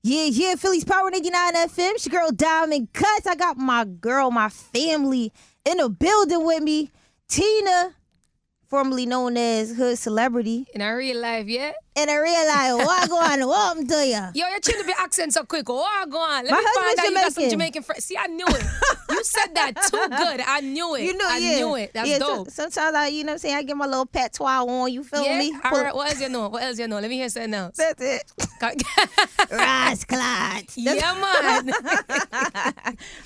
Yeah, Philly's Power 99 FM. It's your girl Diamond Kuts. I got my family in the building with me. Tina, formerly known as Hood Celebrity. In our real life, yeah? In a real life, what go on? Welcome to you. Yo, you're trying to be accent so quick. What go on? Let My me find out husband's you got some Jamaican. Jamaican friends. See, I knew it. You said that too good. I knew it. I knew it. That's dope. Sometimes I, you know what I'm saying, I get my little patois on, you feel me? All right, what else you know? What else you know? Let me hear something else. That's it. Rascalot. Yeah, man.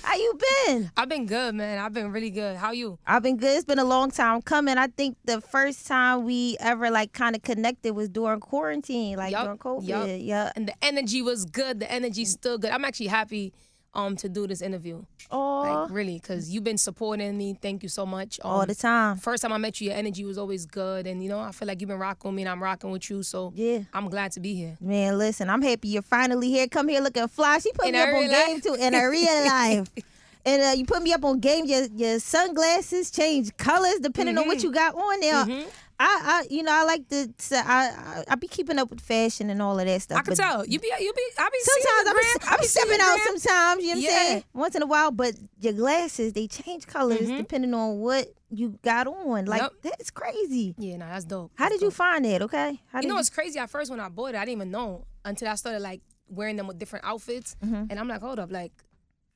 How you been? I've been good, man. I've been really good. How you? I've been good. It's been a long time coming. I think the first time we ever kind of connected was during quarantine, during COVID. Yeah. And the energy was good. The energy's still good. I'm actually happy to do this interview. Oh, really, because you've been supporting me. Thank you so much. all the time. First time I met you, your energy was always good. And, I feel like you've been rocking with me and I'm rocking with you. So, yeah, I'm glad to be here. Man, listen, I'm happy you're finally here. Come here looking fly. She put me up on game, too, in a real life. And you put me up on game. Your sunglasses change colors depending on what you got on there. I like to. I be keeping up with fashion and all of that stuff. I can tell. I be Sometimes I be stepping out sometimes. You know what I'm saying? Once in a while, but your glasses they change colors depending on what you got on. That's crazy. Yeah, that's dope. How did you find that? Okay. It's crazy. At first, when I bought it, I didn't even know until I started wearing them with different outfits, and I'm like, hold up,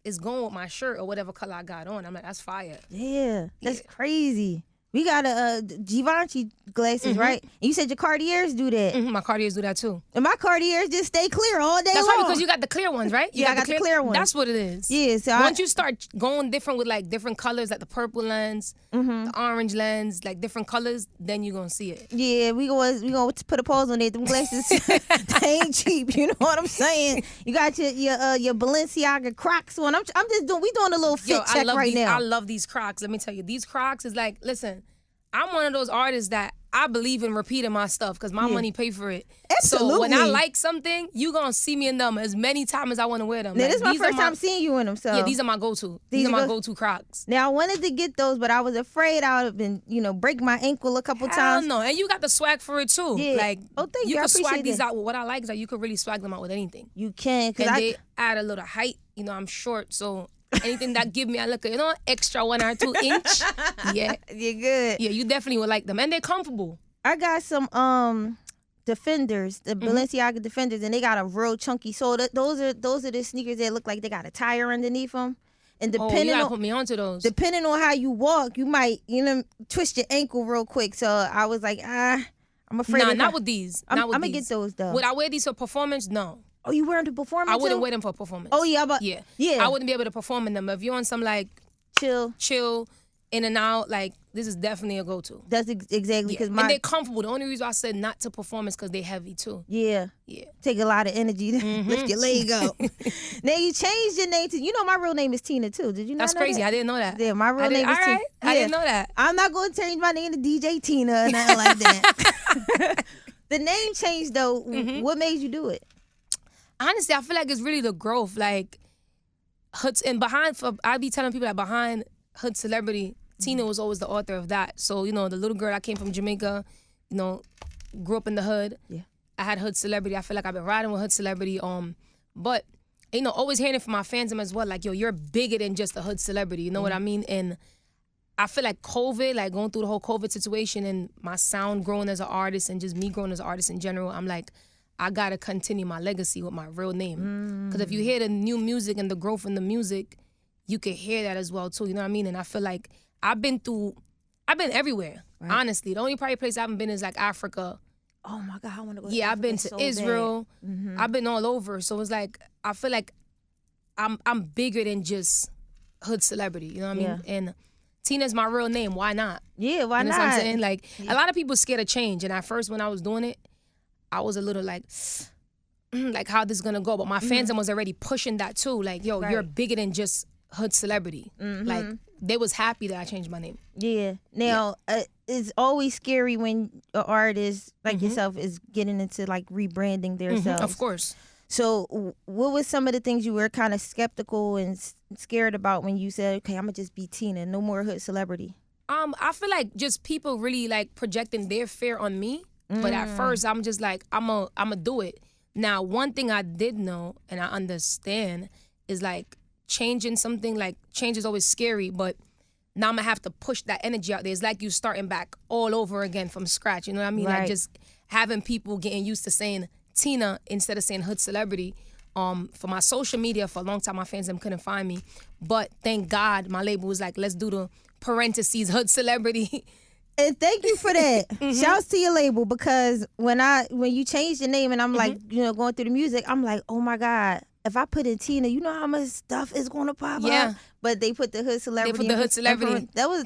it's going with my shirt or whatever color I got on. I'm like, that's fire. Yeah, that's crazy. We got a Givenchy glasses, right? And you said your Cartiers do that. My Cartiers do that too. And my Cartiers just stay clear all day long. That's right, because you got the clear ones, right? I got the clear ones. That's what it is. Yeah. So once you start going different with different colors, like the purple lens, the orange lens, different colors, then you're gonna see it. Yeah, we gonna put a pause on it. Them glasses, they ain't cheap. You know what I'm saying? You got your Balenciaga Crocs on. We doing a little fit check right now. I love these Crocs. Let me tell you, these Crocs is listen. I'm one of those artists that I believe in repeating my stuff because my money pay for it. Absolutely. So when I like something, you going to see me in them as many times as I want to wear them. Now, this is my first time seeing you in them. So. Yeah, these are my go-to. These are my go-to Crocs. Now, I wanted to get those, but I was afraid I would have been, break my ankle a couple times. No, and you got the swag for it too. Yeah. Thank you. You can swag these that. out. What I like is that you can really swag them out with anything. You can. And they add a little height. I'm short, so... anything that give me a little, extra 1 or 2 inch. Yeah. You're good. Yeah, you definitely would like them. And they're comfortable. I got some Defenders, the Balenciaga Defenders, and they got a real chunky sole. Those are the sneakers that look like they got a tire underneath them. And depending you gotta put me onto those. Depending on how you walk, you might, twist your ankle real quick. So I was like, I'm afraid. Nah, not with these. I'm gonna get those though. Would I wear these for performance? No. Oh, you wear them to perform? I wouldn't wear them for performance. Oh yeah, yeah. I wouldn't be able to perform in them. If you're on some chill, in and out, this is definitely a go-to. That's exactly because and they're comfortable. The only reason I said not to perform is because they're heavy too. Yeah. Take a lot of energy to lift your leg up. Now you changed your name to. My real name is Tina too. Did you know? That's crazy. I didn't know that. Yeah, my real name is Tina. I didn't know that. I'm not going to change my name to DJ Tina or nothing like that. The name change though. What made you do it? Honestly, I feel like it's really the growth. Hoods and I be telling people that behind Hood Celebrity, Tina was always the author of that. So, the little girl that came from Jamaica, grew up in the hood. Yeah. I had Hood Celebrity. I feel like I've been riding with Hood Celebrity. But, always hearing it from my fans as well, you're bigger than just a Hood Celebrity. You know what I mean? And I feel like COVID, going through the whole COVID situation and my sound growing as an artist and just me growing as an artist in general, I'm like, I gotta continue my legacy with my real name. Because if you hear the new music and the growth in the music, you can hear that as well too. You know what I mean? And I feel like I've been everywhere. Right. Honestly, the only probably place I haven't been is Africa. Oh my God, I want to go. Yeah, I've been to Israel. I've been all over. So it's I feel like I'm bigger than just Hood Celebrity. You know what I mean? And Tina's my real name. Why not? Yeah, why not? You know what I'm saying? A lot of people scared of change. And at first, when I was doing it, I was a little how this is gonna go. But my fans was already pushing that too. You're bigger than just Hood Celebrity. They was happy that I changed my name. Yeah. Now, it's always scary when an artist like yourself is getting into rebranding themselves. Of course. So what was some of the things you were kind of skeptical and scared about when you said, okay, I'm gonna just be Tina, no more Hood Celebrity? I feel like just people really projecting their fear on me. But at first, I'm just I'm a do it. Now, one thing I did know and I understand is like changing something, like change is always scary, but now I'm gonna have to push that energy out there. It's like you starting back all over again from scratch. You know what I mean? Right. Like just having people getting used to saying Tina instead of saying hood celebrity. For my social media, for a long time, my fans them couldn't find me. But thank God, my label was like, let's do the parentheses hood celebrity. And thank you for that. Shouts to your label, because when you changed your name and I'm like, going through the music, I'm like, oh my God, if I put in Tina, you know how much stuff is going to pop up. But they put the hood celebrity. They put the hood celebrity. That was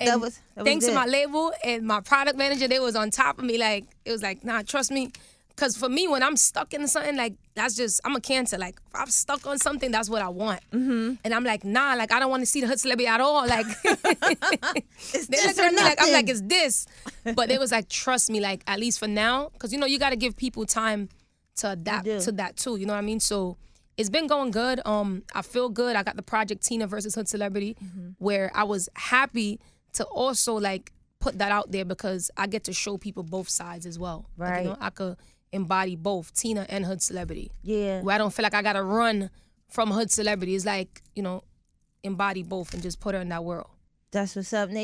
thanks good. to my label and my product manager, they was on top of me. Like, it was like, nah, trust me. Because for me, when I'm stuck in something, like, that's just, I'm a Cancer. Like, if I'm stuck on something, that's what I want. And I'm like, nah, like, I don't want to see the hood celebrity at all. Like, it's they look at me like, I'm like, it's this. But they was like, trust me, like, at least for now. Because, you got to give people time to adapt to that, too. You know what I mean? So it's been going good. I feel good. I got the project Tina versus Hood Celebrity, where I was happy to also, like, put that out there because I get to show people both sides as well. Right. Like, I could embody both Tina and Hood Celebrity. Yeah. Where I don't feel like I gotta run from Hood Celebrity. It's like, embody both and just put her in that world. That's what's up. Now,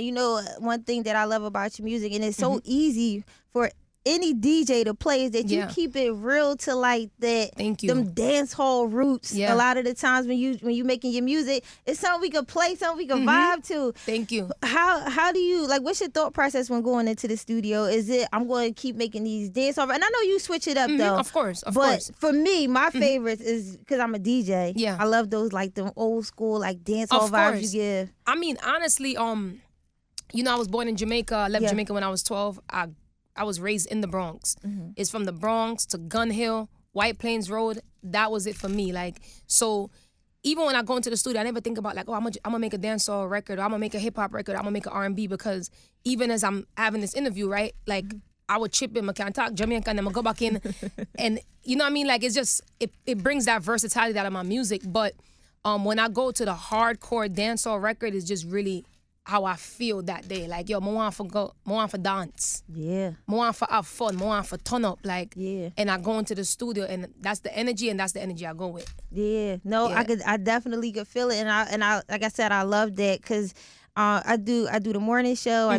one thing that I love about your music, and it's so easy for any DJ to play, is that you keep it real to like that. Thank you. Them dance hall roots. Yeah. A lot of the times when you making your music, it's something we could play, something we could vibe to. Thank you. How do you, like, what's your thought process when going into the studio? Is it, I'm going to keep making these dance hall, and I know you switch it up though. Of course. But for me, my favorites is, because I'm a DJ. Yeah. I love those, like, them old school, like, dance hall vibes you give. I mean, honestly, I was born in Jamaica. I left Jamaica when I was 12. I was raised in the Bronx. It's from the Bronx to Gun Hill, White Plains Road. That was it for me. Like, so even when I go into the studio, I never think about like, I'm gonna make a dancehall record, or I'm gonna make a hip hop record, or I'm gonna make an R&B, because even as I'm having this interview, right, like I would chip in, I can talk Jamaican, and then I go back in, and you know what I mean? Like, it's just, it brings that versatility out of my music. But when I go to the hardcore dancehall record, it's just really how I feel that day. Like, yo, I want for dance. Yeah. I want for have fun. I want for turn up. Like, yeah. And I go into the studio, and that's the energy, and that's the energy I go with. Yeah. No, Yeah. I definitely could feel it, and I like I said, I love that, because I do the morning show. I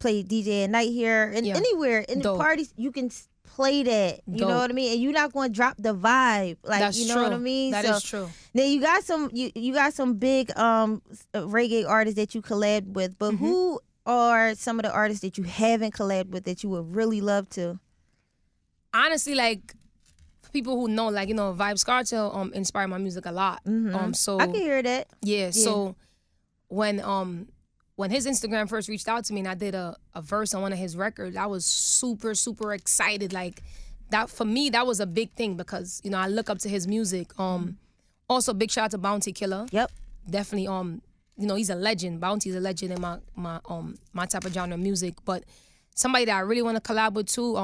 play DJ at night here, and anywhere in the parties you can play that. You know what I mean? And you're not going to drop the vibe. Like, That's you know true. what I mean? That is true. Now you got some big reggae artists that you collab with, but who are some of the artists that you haven't collabed with that you would really love to? Honestly, like, for people who know, like, Vibes Cartel inspired my music a lot. So I can hear that. Yeah. So when his Instagram first reached out to me and I did a verse on one of his records, I was super, super excited. Like, that, for me, that was a big thing, because, I look up to his music. Also, big shout out to Bounty Killer. Yep. Definitely, he's a legend. Bounty's a legend in my type of genre of music. But somebody that I really want to collab with too,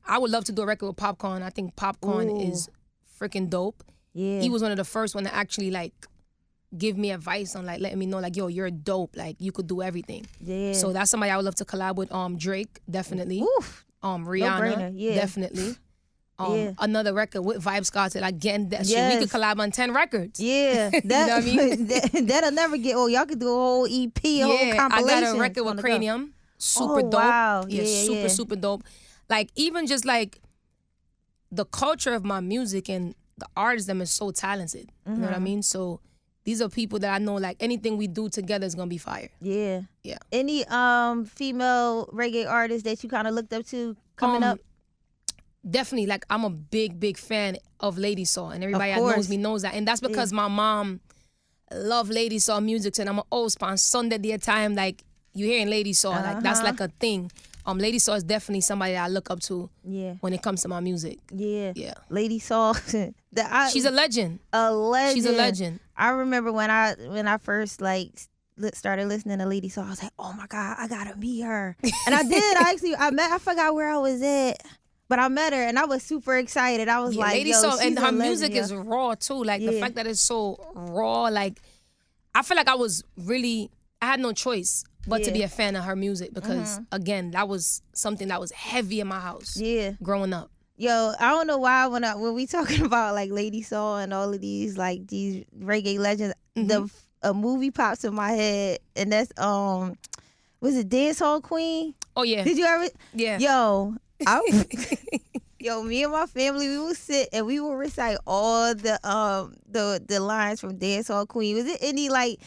I would love to do a record with Popcorn. I think Popcorn is freaking dope. Yeah. He was one of the first one to actually, like, give me advice on, like, letting me know, like, yo, you're dope. Like, you could do everything. Yeah. So that's somebody I would love to collab with. Drake, definitely. Oof. Rihanna, definitely. Another record with Vibes Cartel. Again, that shit, we could collab on 10 records. Yeah. That, you know what I mean? That'll never get old. Y'all could do a whole EP, a whole compilation. I got a record with Cranium. Super dope. Wow. Yeah, super dope. Like, even just, like, the culture of my music and the artists them is so talented. You know what I mean? So these are people that I know, like, anything we do together is gonna be fire. Yeah. Yeah. Any female reggae artists that you kind of looked up to coming up? Definitely. Like, I'm a big, big fan of Lady Saw, and everybody that knows me knows that. And that's because my mom loved Lady Saw music, and I'm an old on Sunday their time, like, you hearing Lady Saw, like, that's like a thing. Lady Saw is definitely somebody that I look up to when it comes to my music. Yeah. Yeah. Lady Saw. She's a legend. A legend. She's a legend. I remember when I first, like, started listening to Lady Saw, I was like, oh my God, I gotta meet her. And I did. I forgot where I was at, but I met her and I was super excited. I was like, Lady yo, Saw, and her music legend, is raw too. Like, the fact that it's so raw, like, I feel like I had no choice but to be a fan of her music, because again, that was something that was heavy in my house. Yeah. Growing up. Yo, I don't know why when we talking about like Lady Saw and all of these like these reggae legends, a movie pops in my head, and that's was it Dance Hall Queen? Oh yeah. Did you ever? Yeah. Yo, yo, me and my family, we would sit and we would recite all the lines from Dance Hall Queen. Was it any like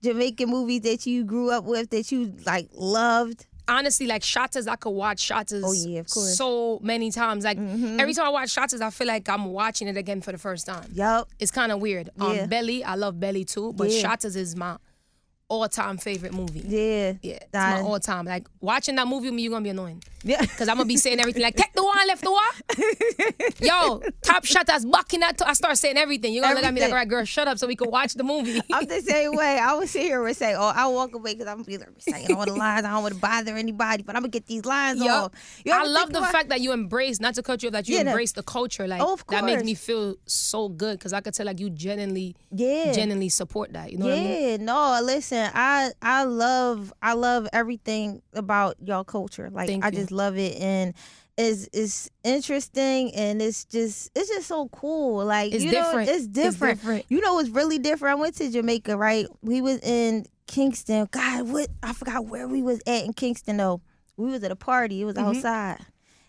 Jamaican movies that you grew up with that you like loved? Honestly, like Shotters, I could watch Shotters of course. so many times. Like every time I watch Shotters, I feel like I'm watching it again for the first time. Yup. It's kind of weird. Yeah. Belly, I love Belly too, but Shotters is my all-time favorite movie. Yeah. Yeah, it's my all-time. Like, watching that movie with me, you're going to be annoying. Yeah. Because I'm going to be saying everything like, take the one, left the one. Yo, top Shotters, bucking that. I start saying everything. You're going to look at me like, all right, girl, shut up so we can watch the movie. I'm the same way. I would sit here and say, I'll walk away because I'm going to be reciting all the lines. I don't want to bother anybody, but I'm going to get these lines off. I love the fact that you embrace, not to cut you off, that you embrace the culture. Like, of course. That makes me feel so good because I could tell like you genuinely support that. You know what I mean? Yeah, no, listen, I love everything about y'all culture. Like I just love it, and it's interesting, and it's just so cool. Like it's different. It's different. It's different. You know, it's really different. I went to Jamaica, right? We was in Kingston. God, I forgot where we was at in Kingston though. We was at a party. It was outside.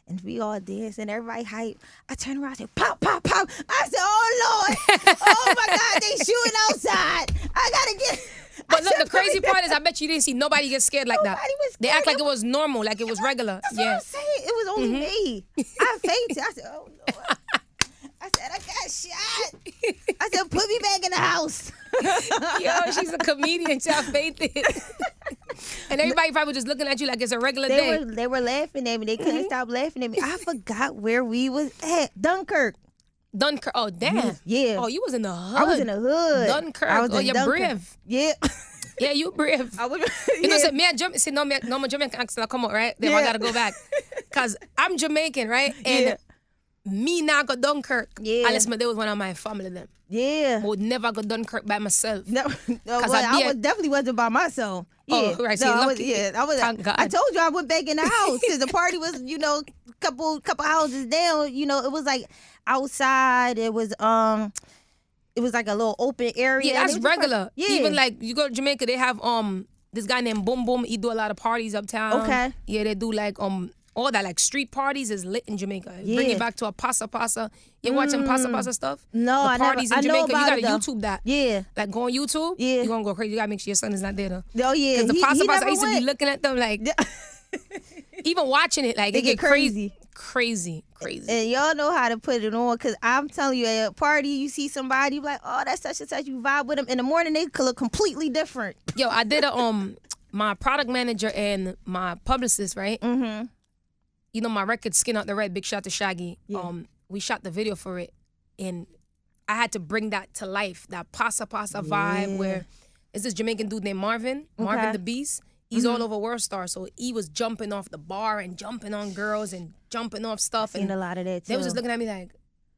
And we all dancing, everybody hype. I turned around and said, pop, pop, pop. I said, oh, Lord. Oh, my God, they shooting outside. I got to get... But look, the crazy part is I bet you didn't see nobody get scared like that. Was scared. They act like it was normal, like it was regular. That's what I'm saying. It was only me. I fainted. I said, oh, Lord. I said, I got shot. I said, put me back in the house. Yo, she's a comedian. She fainted. And everybody probably just looking at you like it's a regular day. They were laughing at me. They couldn't stop laughing at me. I forgot where we was at. Dunkirk. Oh, damn. Yeah. Oh, you was in the hood. I was in the hood. Dunkirk. I was you're Dunkirk. brave. Yeah. Yeah, you brave. I was, You know, say, me and Jamaican, say, no, my Jamaican accent come out, right? Then I got to go back. Because I'm Jamaican, right? And me now go Dunkirk. Yeah. Unless there was one of my family then. Yeah. I would never go Dunkirk by myself. No, I definitely wasn't by myself. Yeah. Oh, right. So no, lucky. Thank God. I told you I went back in the house because the party was, couple houses down. It was like outside. It was like a little open area. Yeah, that's regular. Yeah. Even like you go to Jamaica, they have this guy named Boom Boom. He do a lot of parties uptown. Okay. Yeah, they do like all that like street parties is lit in Jamaica. Bring it back to a pasa. You watching pasa stuff? No, the parties in Jamaica. You gotta YouTube that. Yeah. Like go on YouTube. Yeah. You're gonna go crazy. You gotta make sure your son is not there though. Oh yeah. Because the pasa, I used to be looking at them like even watching it like they get crazy. Crazy. And y'all know how to put it on, because I'm telling you, at a party, you see somebody, you be like, oh, that's such and such, you vibe with them. In the morning, they could look completely different. Yo, I did my product manager and my publicist, right? Mm-hmm. You know, my record, Skin Out the Red, big shout to Shaggy. Yeah. We shot the video for it, and I had to bring that to life, that pasa vibe where it's this Jamaican dude named Marvin the Beast. He's all over World Star, so he was jumping off the bar and jumping on girls and jumping off stuff. Seen a lot of that too. They was just looking at me like,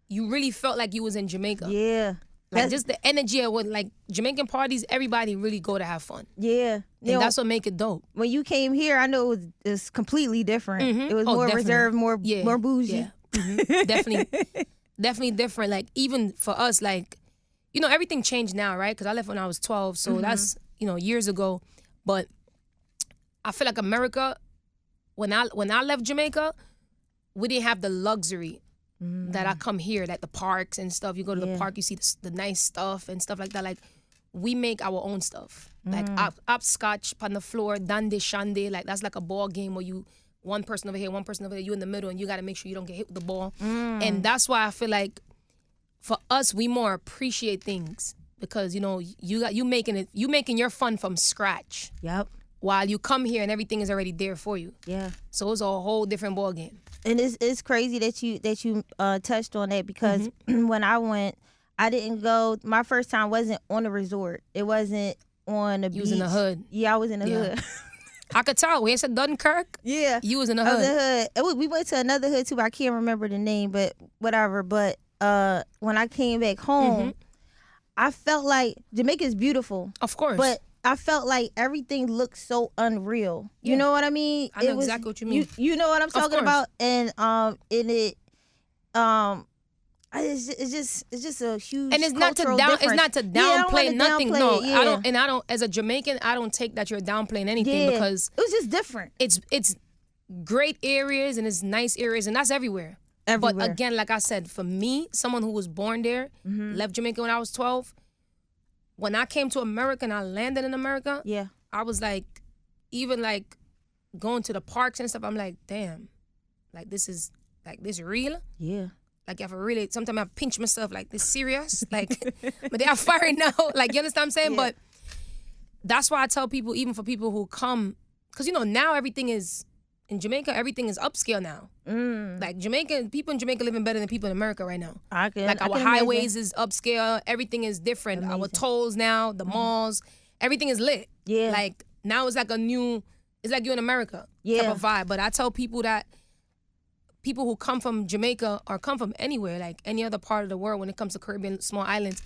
you really felt like you was in Jamaica. Yeah. Like just the energy of what, like Jamaican parties, everybody really go to have fun. Yeah. And that's what make it dope. When you came here, I know it was completely different. It was more definitely. reserved, more bougie. Yeah. Definitely different. Like even for us, like, everything changed now, right? Because I left when I was 12, so that's, years ago. But I feel like America, when I left Jamaica, we didn't have the luxury that I come here, like the parks and stuff. You go to the park, you see the nice stuff and stuff like that. Like, we make our own stuff. Like, hopscotch on the floor, dande shande. Like, that's like a ball game where you, one person over here, one person over there, you in the middle, and you got to make sure you don't get hit with the ball. And that's why I feel like, for us, we more appreciate things. Because, you making your fun from scratch. Yep. While you come here and everything is already there for you. Yeah. So it's a whole different ball game. And it's crazy that you touched on that, because when I went, I didn't go. My first time wasn't on a resort. It wasn't on a beach. You was in the hood. Yeah, I was in the hood. I could tell. We ain't said Dunkirk. Yeah. You was in the hood. I was in the hood. We went to another hood too, but I can't remember the name, but whatever. But when I came back home, I felt like Jamaica's beautiful. Of course. But I felt like everything looked so unreal. You know what I mean? I know exactly what you mean. You know what I'm talking about? And It's just a huge and it's not to downplay nothing. No, yeah. I don't as a Jamaican, I don't take that you're downplaying anything because it was just different. It's great areas and it's nice areas and that's everywhere. But again, like I said, for me, someone who was born there, left Jamaica when I was 12, when I came to America and I landed in America, I was like, even like going to the parks and stuff, I'm like, damn, like this real? Yeah. Like if I really, sometimes I pinch myself like, this serious? Like, but they are firing now. Like, you understand what I'm saying? Yeah. But that's why I tell people, even for people who come, because now everything is, in Jamaica, everything is upscale now. Like people in Jamaica living better than people in America right now. Our highways is upscale. Everything is different. Amazing. Our tolls now, the malls, everything is lit. Yeah. Like now it's like it's like you're in America type of vibe. But I tell people that people who come from Jamaica or come from anywhere, like any other part of the world when it comes to Caribbean small islands,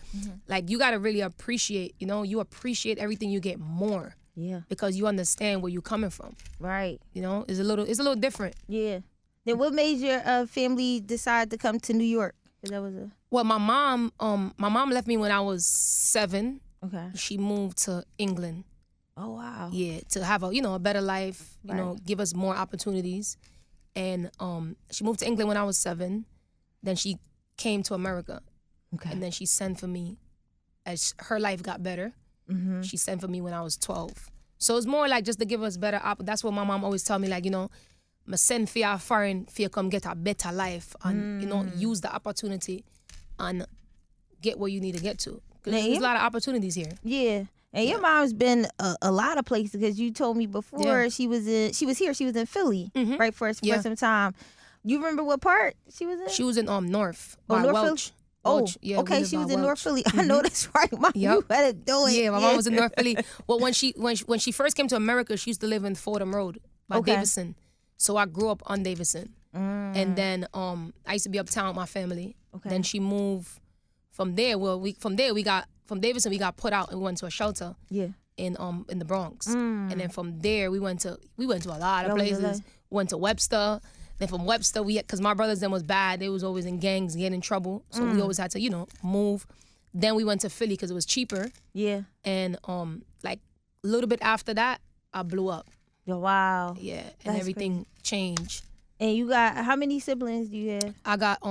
like you got to really appreciate, you appreciate everything you get more. Yeah. Because you understand where you're coming from. Right. It's a little different. Yeah. Then what made your family decide to come to New York? Well, my mom left me when I was 7. Okay. She moved to England. Oh wow. Yeah, to have a better life, give us more opportunities. And she moved to England when I was 7. Then she came to America. Okay. And then she sent for me as her life got better. Mm-hmm. She sent for me when I was 12. So it's more like just to give us better that's what my mom always tell me, like, my send for your foreign for you come get a better life and, use the opportunity and get where you need to get to. Because there's a lot of opportunities here. Yeah. And your mom's been a lot of places because you told me before she was here. She was in Philly, right, for some time. You remember what part she was in? She was in North by North Welch. Philly? Oh, yeah, okay. She was in North Philly. I know that's right, Mom. Yep. You better do it. Yeah, my mom was in North Philly. Well, when she first came to America, she used to live in Fordham Road by Davidson. So I grew up on Davidson, and then I used to be uptown with my family. Okay. Then she moved from there. Well, from Davidson we got put out and we went to a shelter. Yeah. In the Bronx, and then from there we went to a lot of places. Went to Webster. Then from Webster, because my brothers then was bad. They was always in gangs, getting in trouble. So we always had to, move. Then we went to Philly because it was cheaper. Yeah. And like a little bit after that, I blew up. Oh, wow. Yeah, and that's everything changed. And you got, how many siblings do you have? I got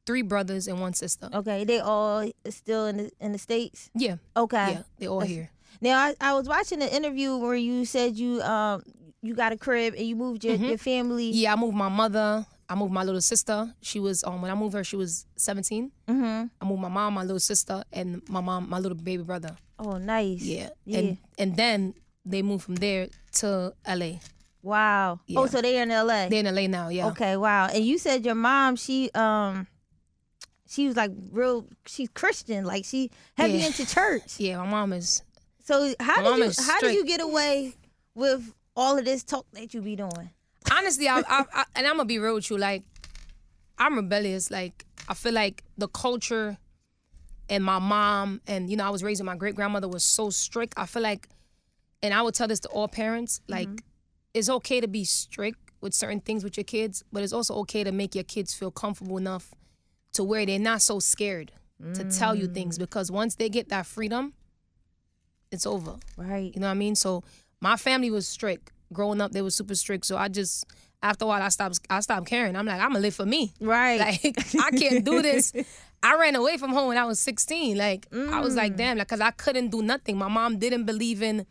3 brothers and 1 sister. Okay, they all still in the States? Yeah. Okay. Yeah, they all here. Now, I was watching an interview where you said you got a crib and you moved your family. Yeah, I moved my mother. I moved my little sister. She was when I moved her, she was 17. I moved my mom, my little sister, and my little baby brother. Oh, nice. Yeah. And then they moved from there to LA. Wow. Yeah. Oh, so they're in LA. They're in LA now. Yeah. Okay. Wow. And you said your mom, she was like she's Christian, like she heavy into church. Yeah, my mom is. So how did you get away with all of this talk that you be doing? Honestly, I and I'm gonna be real with you. Like, I'm rebellious. Like, I feel like the culture and my mom and I was raised with my great grandmother was so strict. I feel like, and I would tell this to all parents. Like, it's okay to be strict with certain things with your kids, but it's also okay to make your kids feel comfortable enough to where they're not so scared to tell you things, because once they get that freedom, it's over. Right. You know what I mean? So my family was strict. Growing up, they were super strict. So after a while, I stopped caring. I'm like, I'm gonna live for me. Right. Like, I can't do this. I ran away from home when I was 16. Like, I was like, damn, like, because I couldn't do nothing. My mom didn't believe in,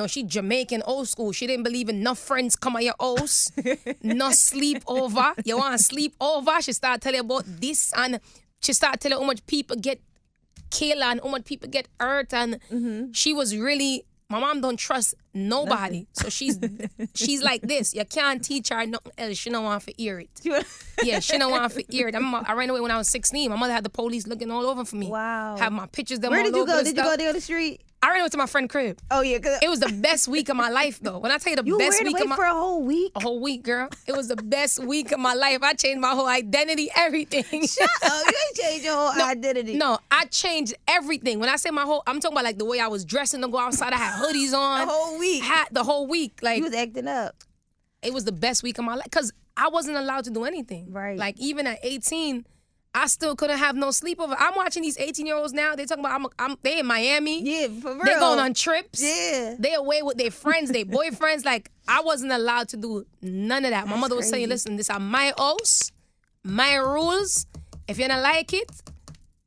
she Jamaican old school. She didn't believe in no friends come at your house, no sleep over. You want to sleep over? She started telling you about this, and she started telling you how much people get killed and how much people get hurt. And she was really, my mom don't trust nobody. So she's like this. You can't teach her nothing else. She don't want to hear it. Yeah, she don't want to hear it. I ran away when I was 16. My mother had the police looking all over for me. Wow. Have my pictures them all over. Where did you go? Did you go there on the street? I ran over to my friend's crib. Oh, yeah. It was the best week of my life, though. When I tell you the best week of my... for a whole week? A whole week, girl. It was the best week of my life. I changed my whole identity, everything. Shut up. You ain't changed your whole identity. No, I changed everything. When I say my whole... I'm talking about, like, the way I was dressing to go outside. I had hoodies on. The whole week. The whole week. Like, you was acting up. It was the best week of my life. Because I wasn't allowed to do anything. Right. Like, even at 18, I still couldn't have no sleepover. I'm watching these 18-year-olds now. They talking about they in Miami. Yeah, for real. They going on trips. Yeah. They away with their friends, their boyfriends. Like, I wasn't allowed to do none of that. My mother was saying, listen, this are my house, my rules. If you don't like it,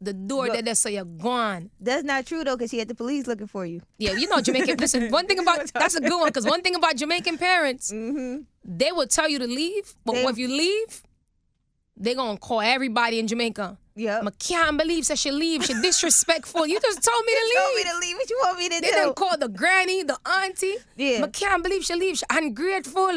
the door there, so you're gone. That's not true, though, because she had the police looking for you. Yeah, you know Jamaican. Listen, one thing about, that's a good one, because one thing about Jamaican parents, they will tell you to leave, but if you leave, they going to call everybody in Jamaica. Yeah. I can't believe that she leave. She disrespectful. You just told me to leave. Told me to leave. What you want me to do? They done call the granny, the auntie. Yeah. I can't believe she leave. She ungrateful.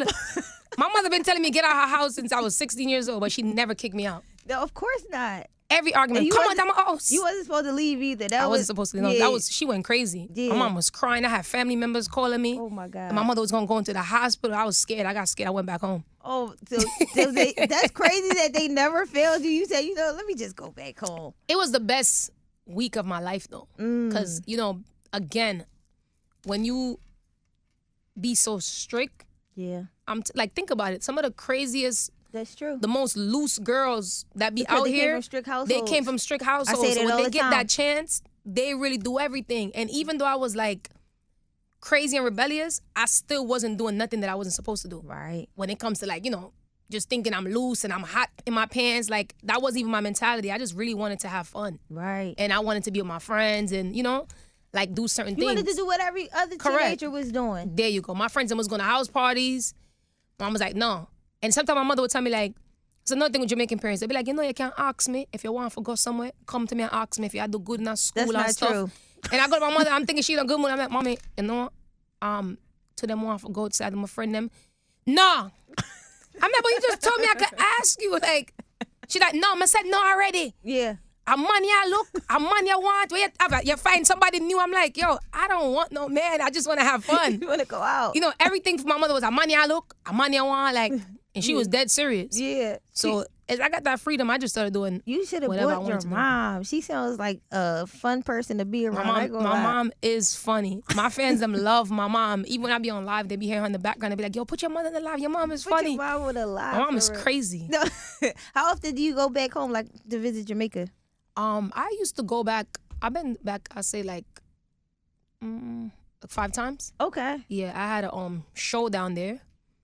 My mother been telling me to get out of her house since I was 16 years old, but she never kicked me out. No, of course not. Every argument, come on, my house. You wasn't supposed to leave either. I wasn't supposed to. No, she went crazy. Yeah. My mom was crying. I had family members calling me. Oh my God. And my mother was gonna go into the hospital. I was scared. I got scared. I went back home. Oh, so that's crazy that they never failed you. You said, let me just go back home. It was the best week of my life though, because again, when you be so strict, like, think about it. Some of the craziest. That's true. The most loose girls that be because out they here, came from strict households. they came from strict households. I say that so when all they the get time. that chance, they really do everything. And even though I was like crazy and rebellious, I still wasn't doing nothing that I wasn't supposed to do. Right. When it comes to, like, just thinking I'm loose and I'm hot in my pants, like, that wasn't even my mentality. I just really wanted to have fun. Right. And I wanted to be with my friends and, like, do certain things. You wanted to do what every other teenager was doing. There you go. My friends was going to house parties. Mom was like, no. And sometimes my mother would tell me, like, it's another thing with Jamaican parents. They'd be like, you can't ask me if you want to go somewhere. Come to me and ask me if you do good in school. That's and stuff. True. And I go to my mother. I'm thinking she in a good mood. I'm like, mommy, to them want to go outside with my friend them. No. I'm like, but you just told me I could ask you. Like, she like, no. I said no already. Yeah. I'm money I look. I'm money I want. You find somebody new. I'm like, yo, I don't want no man. I just want to have fun. You want to go out. Everything for my mother was a money I look, a money I want. Like, and she was dead serious. Yeah. So as I got that freedom, I just started doing. You should have brought your mom. She sounds like a fun person to be around. My mom is funny. My fans them love my mom. Even when I be on live, they be hearing her in the background. They be like, yo, put your mother in the live. Your mom is funny. Put your mom in the live. My mom is crazy. No. How often do you go back home, like, to visit Jamaica? I used to go back. I've been back, I say, like 5 times. Okay. Yeah, I had a show down there.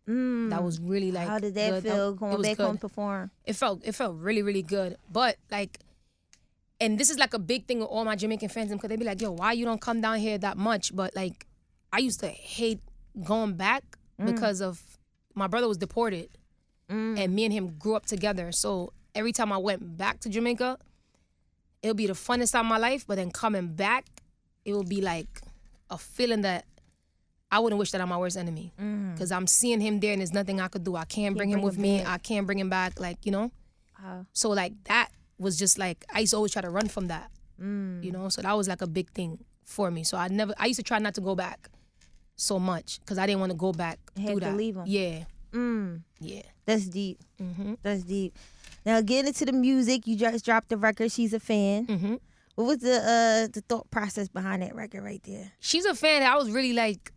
That was really, like, how did that good. feel going back home to perform? It felt really, really good. But, like, and this is like a big thing with all my Jamaican fans, because they be like, yo, why you don't come down here that much? But, like, I used to hate going back because of my brother was deported and me and him grew up together. So every time I went back to Jamaica, it would be the funnest time of my life. But then coming back, it would be like a feeling that I wouldn't wish that on my worst enemy, because I'm seeing him there and there's nothing I could do. I can't bring him with me. I can't bring him back, like, So, like, that was just, like, I used to always try to run from that, So that was, like, a big thing for me. So I used to try not to go back so much because I didn't want to go back through that. To leave him. Yeah. Yeah. That's deep. That's deep. Now, getting into the music, you just dropped the record, She's a Fan. What was the thought process behind that record right there? She's a Fan. I was really, like,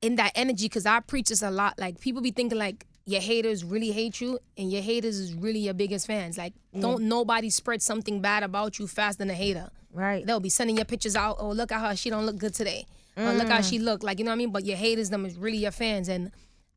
in that energy, because I preach this a lot. Like, people be thinking, like, your haters really hate you and your haters is really your biggest fans. Like, don't nobody spread something bad about you faster than a hater. Right. They'll be sending your pictures out. Oh, look at her. She don't look good today. Or look how she look. Like, you know what I mean? But your haters, them is really your fans. And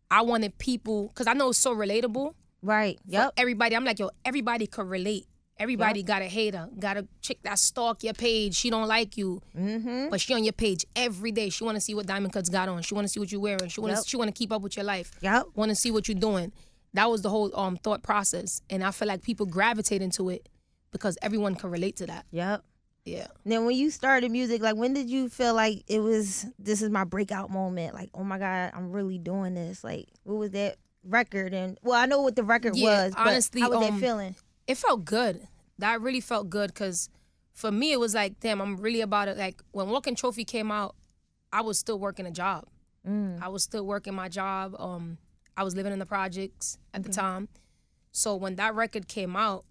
I wanted people, because I know it's so relatable. Right. Yep. Everybody. I'm like, yo, everybody could relate. Everybody got a hater, got a chick that stalk your page. She don't like you, but she on your page every day. She want to see what Diamond Kuts got on. She want to see what you wearing. She want to keep up with your life. Yep. Want to see what you're doing. That was the whole thought process, and I feel like people gravitate into it because everyone can relate to that. Yep. Yeah. Then when you started music, like, when did you feel like this is my breakout moment? Like, oh my God, I'm really doing this. Like, what was that record? And well, I know what the record was, but honestly, how was that feeling? It felt good. That really felt good, because for me it was like, damn, I'm really about it. Like, when Walking Trophy came out, I was still working a job. I was still working my job. I was living in the projects at the time. So when that record came out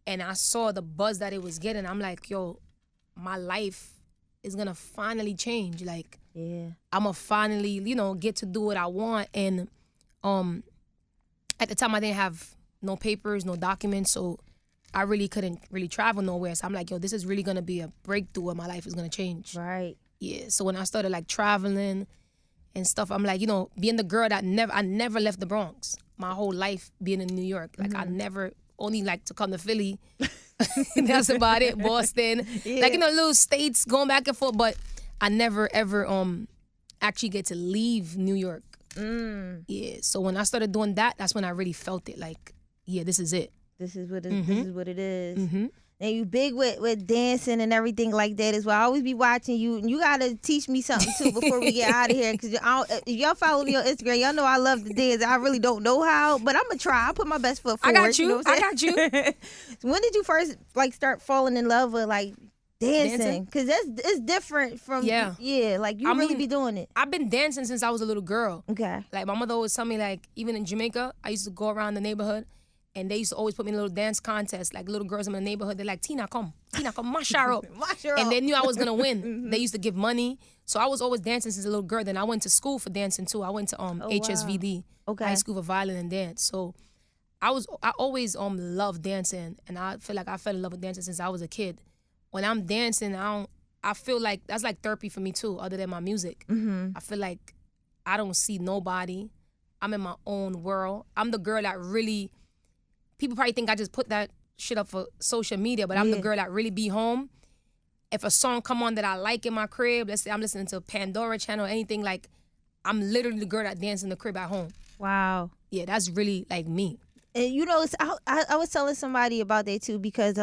and I saw the buzz that it was getting, I'm like, yo, my life is gonna finally change. Like, I'm gonna finally, get to do what I want. And at the time I didn't have no papers, no documents, so I really couldn't really travel nowhere. So I'm like, yo, this is really gonna be a breakthrough where my life is gonna change. Right. Yeah. So when I started like traveling and stuff, I'm like, being the girl that I never left the Bronx. My whole life being in New York. Like I never only like to come to Philly. That's about it. Boston. Yeah. Like, little states going back and forth, but I never ever actually get to leave New York. Yeah. So when I started doing that, that's when I really felt it. Like, yeah, this is it. This is what it is. And you big with dancing and everything like that as well. I always be watching you, and you gotta teach me something too before we get out of here. Because if y'all follow me on Instagram, y'all know I love to dance. I really don't know how, but I'm gonna try. I'll put my best foot forward. I got you. Know what I'm I got you. When did you first start falling in love with dancing? Because it's different from like you really be doing it. I've been dancing since I was a little girl. Okay. Like my mother always tell me, like, even in Jamaica, I used to go around the neighborhood. And they used to always put me in a little dance contest. Like little girls in my neighborhood, they're like, Tina, come, mash her up. And they knew I was gonna win. They used to give money. So I was always dancing since a little girl. Then I went to school for dancing too. I went to HSVD, High School for Violin and Dance. So I always loved dancing, and I feel like I fell in love with dancing since I was a kid. When I'm dancing, I feel like that's like therapy for me too, other than my music. I feel like I don't see nobody. I'm in my own world. I'm the girl that really. People probably think I just put that shit up for social media, but I'm the girl that really be home. If a song come on that I like in my crib, let's say I'm listening to Pandora channel or anything, like, I'm literally the girl that dance in the crib at home. Wow. Yeah, that's really like me. And I was telling somebody about that too, because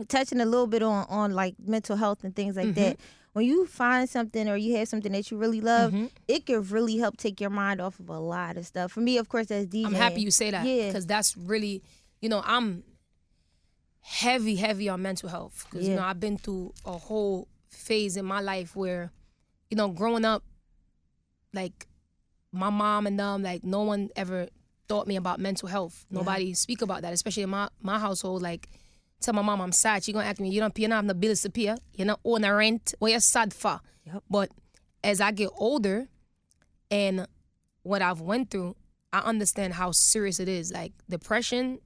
touching a little bit on like mental health and things like that. When you find something or you have something that you really love, it can really help take your mind off of a lot of stuff. For me, of course, that's DJing. I'm happy you say that. Yeah. Because that's really, I'm heavy on mental health. Because, I've been through a whole phase in my life where, growing up, like, my mom and them, like, no one ever taught me about mental health. Nobody speak about that, especially in my household, like, tell my mom I'm sad, she gonna ask me, you don't have no bills to pay, you don't own a rent, what you sad for? Yep. But as I get older and what I've went through, I understand how serious it is. Like, depression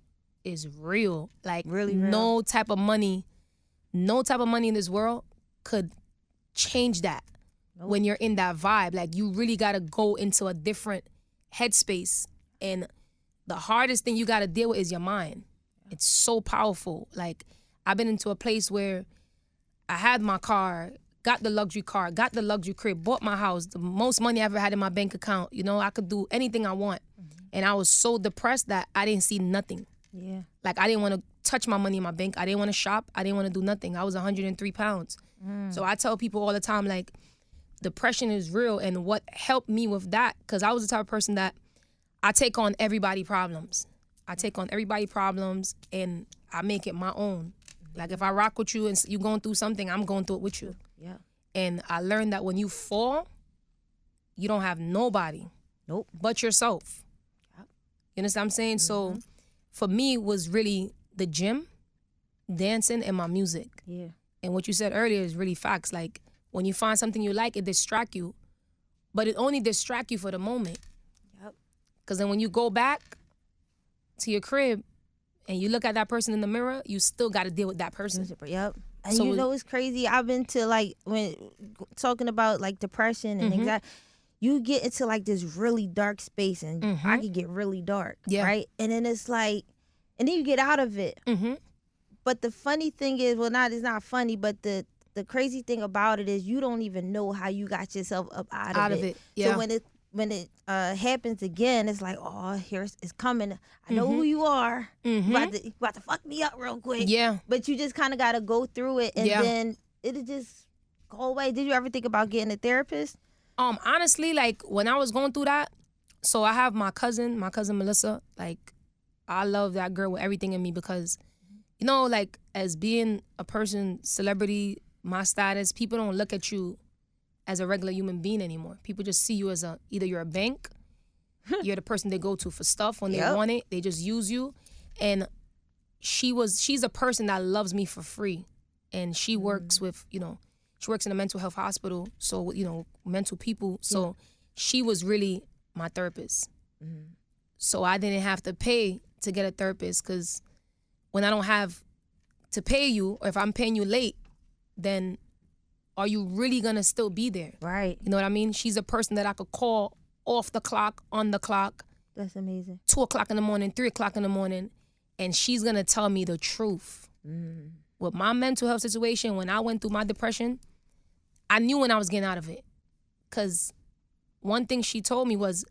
is real. Like, really real. No type of money in this world could change that. Nope. When you're in that vibe. Like, you really gotta go into a different headspace. And the hardest thing you gotta deal with is your mind. It's so powerful. Like, I've been into a place where I had my car, got the luxury car, got the luxury crib, bought my house, the most money I ever had in my bank account. I could do anything I want. And I was so depressed that I didn't see nothing. Yeah. Like, I didn't want to touch my money in my bank. I didn't want to shop. I didn't want to do nothing. I was 103 pounds. So I tell people all the time, like, depression is real. And what helped me with that, because I was the type of person that I take on everybody's problems. And I make it my own. Like, if I rock with you and you going through something, I'm going through it with you. Yeah. And I learned that when you fall, you don't have nobody. Nope. But yourself. Yep. You understand what I'm saying? So for me, it was really the gym, dancing, and my music. Yeah. And what you said earlier is really facts. Like, when you find something you like, it distract you. But it only distract you for the moment. Yep. Because then when you go back to your crib and you look at that person in the mirror, you still got to deal with that person. Yep. And so it's crazy. I've been to, like, when talking about, like, depression and anxiety, you get into, like, this really dark space, and I could get really dark, right? And then it's like, and then you get out of it. But the funny thing is, it's not funny, but the crazy thing about it is you don't even know how you got yourself up out of it. Yeah. So when it happens again, it's like, oh, it's coming. I know who you are. You about to fuck me up real quick. Yeah. But you just kind of got to go through it, and then it'll just go away. Did you ever think about getting a therapist? Honestly, like, when I was going through that, so I have my cousin Melissa. Like, I love that girl with everything in me because, like, as being a person, celebrity, my status, people don't look at you as a regular human being anymore. People just see you as either you're a bank, you're the person they go to for stuff when they want it. They just use you. And she's a person that loves me for free. And she works with, she works in a mental health hospital. So, mental people. So she was really my therapist. So I didn't have to pay to get a therapist, because when I don't have to pay you, or if I'm paying you late, then are you really going to still be there? Right. You know what I mean? She's a person that I could call off the clock, on the clock. That's amazing. 2 o'clock in the morning, 3 o'clock in the morning, and she's going to tell me the truth. With my mental health situation, when I went through my depression, I knew when I was getting out of it. Because one thing she told me was,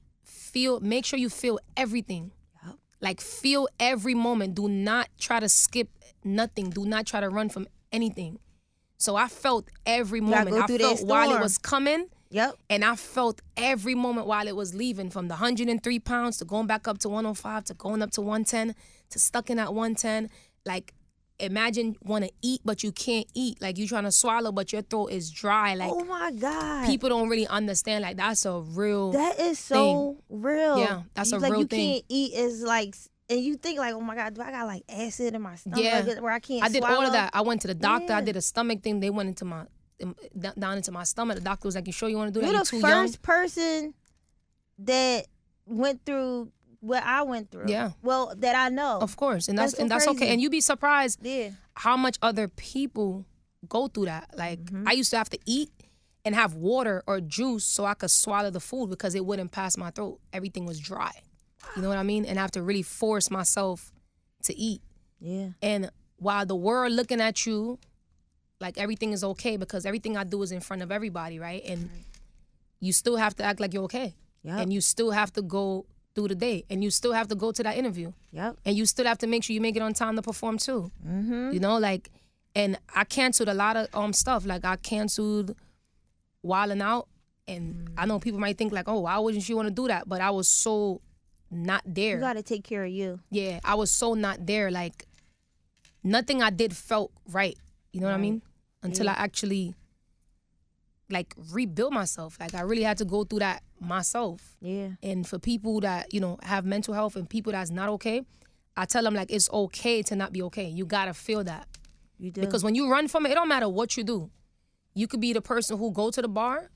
make sure you feel everything. Yep. Like, feel every moment. Do not try to skip nothing. Do not try to run from anything. So I felt every moment. I felt while it was coming. Yep. And I felt every moment while it was leaving, from the 103 pounds to going back up to 105 to going up to 110 to stuck in at 110. Like, imagine want to eat, but you can't eat. Like, you trying to swallow, but your throat is dry. Like, oh my God. People don't really understand. Like, that's a real That is so thing. real. Yeah, that's a like, real you thing. Can't eat is like, and you think like, oh my God, do I got like acid in my stomach? Yeah. Where I can't I did swallow? all of that. I went to the doctor. Yeah. I did a stomach thing. They went into down into my stomach. The doctor was like, you sure you want to do that? You're You're the too first young. person that went through what I went through. Yeah. Well, that I know. Of course. And That's that's so okay. crazy. And you'd be surprised Yeah. how much other people go through that. Like, I used to have to eat and have water or juice so I could swallow the food, because it wouldn't pass my throat. Everything was dry. You know what I mean? And I have to really force myself to eat. Yeah. And while the world looking at you like everything is okay, because everything I do is in front of everybody, right? And you still have to act like you're okay. Yep. And you still have to go through the day. And you still have to go to that interview. Yep. And you still have to make sure you make it on time to perform too. Mm-hmm. You know, like, and I canceled a lot of stuff. Like, I canceled Wildin' Out. And I know people might think like, oh, why wouldn't you want to do that? But I was so not there. You got to take care of you. Yeah, I was so not there. Like, nothing I did felt right. You know what I mean? Until I actually, like, rebuilt myself. Like, I really had to go through that myself. Yeah. And for people that, you know, have mental health and people that's not okay, I tell them, like, it's okay to not be okay. You got to feel that. You do. Because when you run from it, it don't matter what you do. You could be the person who go to the bar.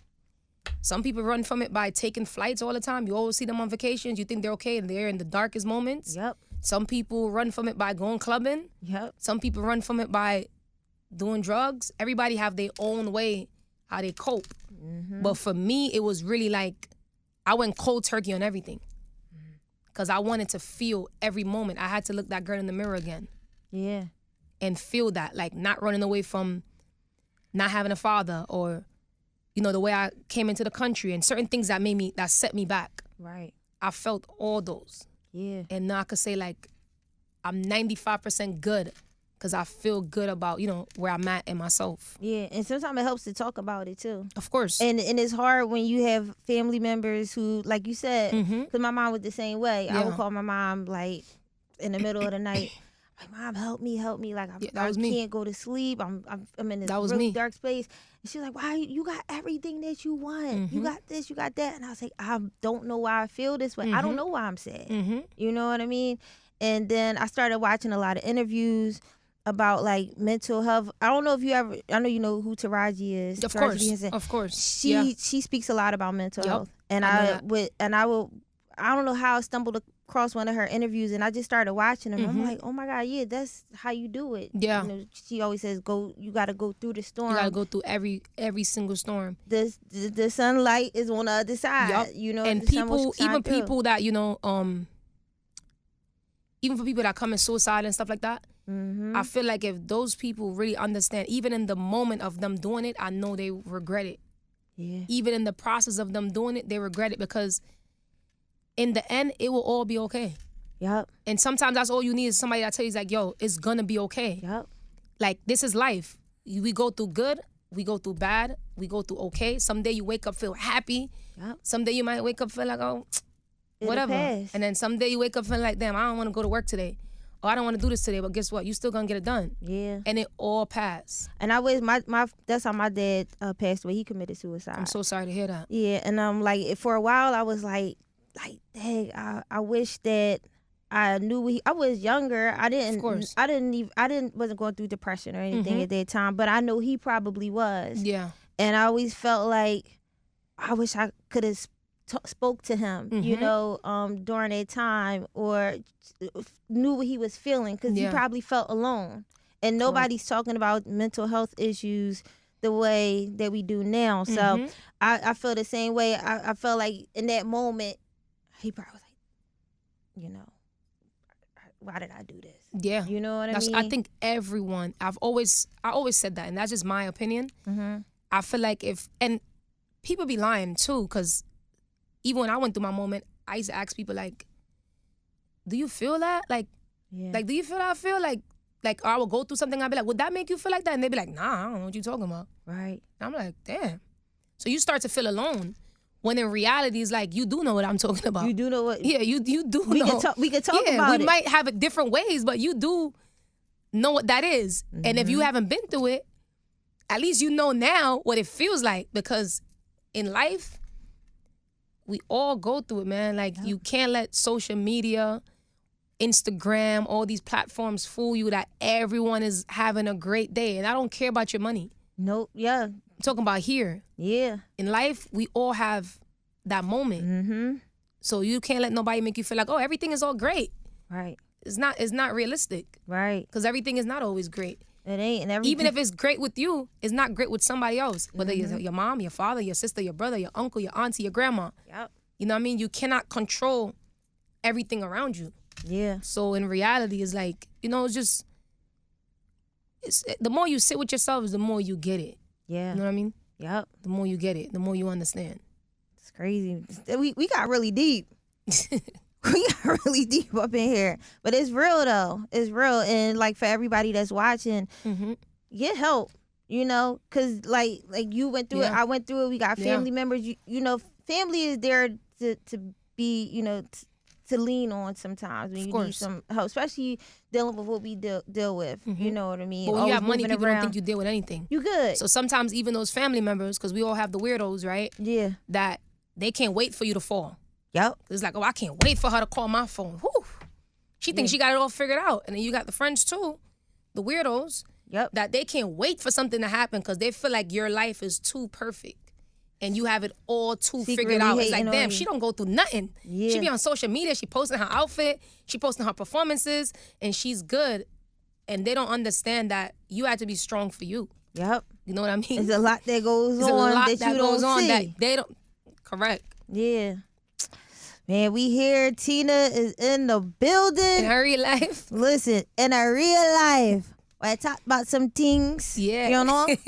Some people run from it by taking flights all the time. You always see them on vacations. You think they're okay, and they're in the darkest moments. Yep. Some people run from it by going clubbing. Yep. Some people run from it by doing drugs. Everybody have their own way how they cope. Mm-hmm. But for me, it was really like I went cold turkey on everything. Because I wanted to feel every moment. I had to look that girl in the mirror again. Yeah. And feel that, like, not running away from not having a father, or, you know, the way I came into the country and certain things that set me back. Right. I felt all those. Yeah. And now I could say, like, I'm 95% good because I feel good about, you know, where I'm at in myself. Yeah, and sometimes it helps to talk about it too. Of course. And it's hard when you have family members who, like you said, Mm-hmm. because my mom was the same way. Yeah. I would call my mom like in the middle of the night. Like, Mom, help me. Like, I can't go to sleep. I'm in this really dark space. And she's like, why? You got everything that you want. Mm-hmm. You got this, you got that. And I was like, I don't know why I feel this way. Mm-hmm. I don't know why I'm sad. Mm-hmm. You know what I mean? And then I started watching a lot of interviews about like mental health. I don't know if you ever, I know you know who Taraji is. Of Taraji course. Henson. Of course. She speaks a lot about mental health. And I don't know how I stumbled across one of her interviews, and I just started watching them. Mm-hmm. I'm like, oh my God, yeah, that's how you do it. Yeah. You know, she always says, you got to go through the storm. You got to go through every single storm. The sunlight is on the other side. Yep. You know, and people, even people that, you know, even for people that commit suicide and stuff like that, mm-hmm. I feel like if those people really understand, even in the moment of them doing it, I know they regret it. Yeah. Even in the process of them doing it, they regret it, because in the end, it will all be okay. Yep. And sometimes that's all you need is somebody that tells you, like, yo, it's gonna be okay. Yep. Like, this is life. We go through good, we go through bad, we go through okay. Someday you wake up, feel happy. Yep. Someday you might wake up, feel like, oh, whatever. Pass. And then someday you wake up feeling like, damn, I don't want to go to work today. Or I don't want to do this today. But guess what? You still gonna get it done. Yeah. And it all passed. And I wish my that's how my dad passed away. He committed suicide. I'm so sorry to hear that. Yeah, and like for a while I was like, dang, I wish that I knew I was younger. I wasn't going through depression or anything Mm-hmm. at that time, but I know he probably was. Yeah. And I always felt like I wish I could have spoke to him, you know, during that time, or knew what he was feeling, because he probably felt alone. And nobody's talking about mental health issues the way that we do now. So I feel the same way. I felt like in that moment, he probably was like, you know, why did I do this? Yeah. You know what I mean? I think everyone, I always said that, and that's just my opinion. I feel like and people be lying too, because even when I went through my moment, I used to ask people like, do you feel that? Like, do you feel how I feel? Like I would go through something, I'd be like, would that make you feel like that? And they'd be like, nah, I don't know what you're talking about. Right. And I'm like, damn. So you start to feel alone, when in reality, it's like, you do know what I'm talking about. You do know what? Yeah, you do we know. We can talk about it. We might have it different ways, but you do know what that is. And if you haven't been through it, at least you know now what it feels like. Because in life, we all go through it, man. Like, you can't let social media, Instagram, all these platforms fool you that everyone is having a great day. And I don't care about your money. Nope. Yeah. I'm talking about here. Yeah. In life, we all have that moment. So you can't let nobody make you feel like, oh, everything is all great. Right. It's not realistic. Right. Because everything is not always great. It ain't. And everything. Even if it's great with you, it's not great with somebody else. Whether it's your mom, your father, your sister, your brother, your uncle, your auntie, your grandma. Yep. You know what I mean? You cannot control everything around you. Yeah. So in reality, it's like, you know, it's the more you sit with yourself, is the more you get it. Yeah. You know what I mean? Yep. The more you get it, the more you understand. It's crazy. We got really deep. We got really deep up in here. But it's real, though. It's real. And, like, for everybody that's watching, get help, you know? Because, like you went through it. I went through it. We got family members. You know, family is there to be, you know, to lean on sometimes when you need some help, especially dealing with what we deal with. You know what I mean? But when you have money, people don't think you deal with anything. You good. So sometimes even those family members, because we all have the weirdos, right? Yeah. That they can't wait for you to fall. Yep. It's like, oh, I can't wait for her to call my phone. Whew. She thinks she got it all figured out. And then you got the friends too, the weirdos, that they can't wait for something to happen because they feel like your life is too perfect. And you have it all too figured out. It's like, damn, she don't go through nothing. Yeah. She be on social media. She posting her outfit. She posting her performances. And she's good. And they don't understand that you have to be strong for you. Yep. You know what I mean? There's a lot that goes on that you don't see. That they don't. Correct. Yeah. Man, we here. Tina is in the building. In her real life. Listen, in her real life. When I talk about some things, you know? What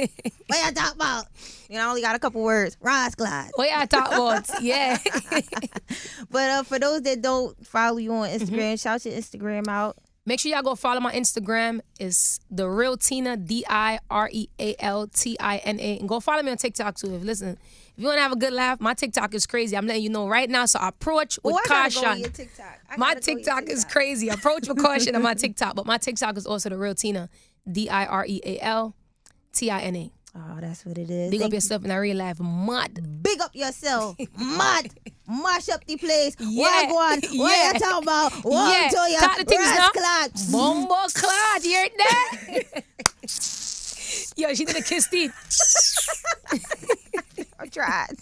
I talk about? You know, I only got a couple words. Rise glide. What I talk about? Yeah. But for those that don't follow you on Instagram, shout your Instagram out. Make sure y'all go follow my Instagram. It's The Real Tina, DIREALTINA. And go follow me on TikTok too. If you want to have a good laugh, my TikTok is crazy. I'm letting you know right now. So approach with caution. Go your TikTok. My TikTok is crazy. Approach with caution on my TikTok. But my TikTok is also The Real Tina, DIREALTINA. Oh, that's what it is. Big up yourself in a real life. Mud. Big up yourself. Mud. Mash up the place. Yeah. What you talking about? Talk the things now. Bombo clot. You heard that? Yo, she did a kiss teeth. I tried.